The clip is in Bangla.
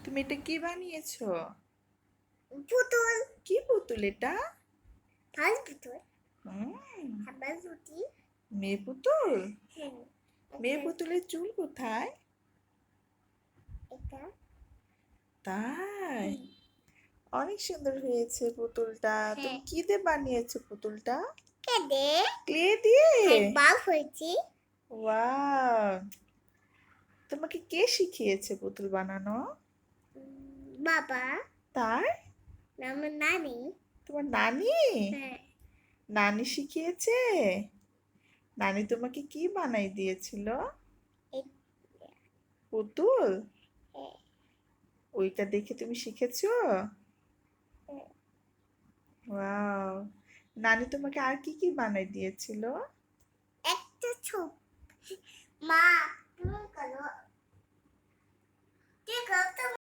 তুমি এটা কি বানিয়েছো? পুতুল। কি পুতুল এটা? ভাজ পুতুল। হুম, আবার রুটি। মেয়ে পুতুল। হ্যাঁ। মেয়ে পুতুলের চুল কোথায়? এটা তাই? হুম, অনেক সুন্দর হয়েছে পুতুলটা। তুমি হ্যাঁ। কি দিয়ে বানিয়েছো পুতুলটা? কেদে ক্লে দিয়ে? বাপ হয়েছি। ওয়াও! তোমাকে কে শিখিয়েছে পুতুল বানানো? বাবা। তাই? আমার নানি। তোমার নানি? হ্যাঁ। নানি শিখিয়েছে? নানি তোমাকে কি বানাই দিয়েছিল? এ- পুতুল? এ- ওইটা দেখে তুমি শিখেছো? এ- ওয়াও! নানি তোমাকে আর কি কি বানাই দিয়েছিল? একটা ছোপ। মা তুমি করো।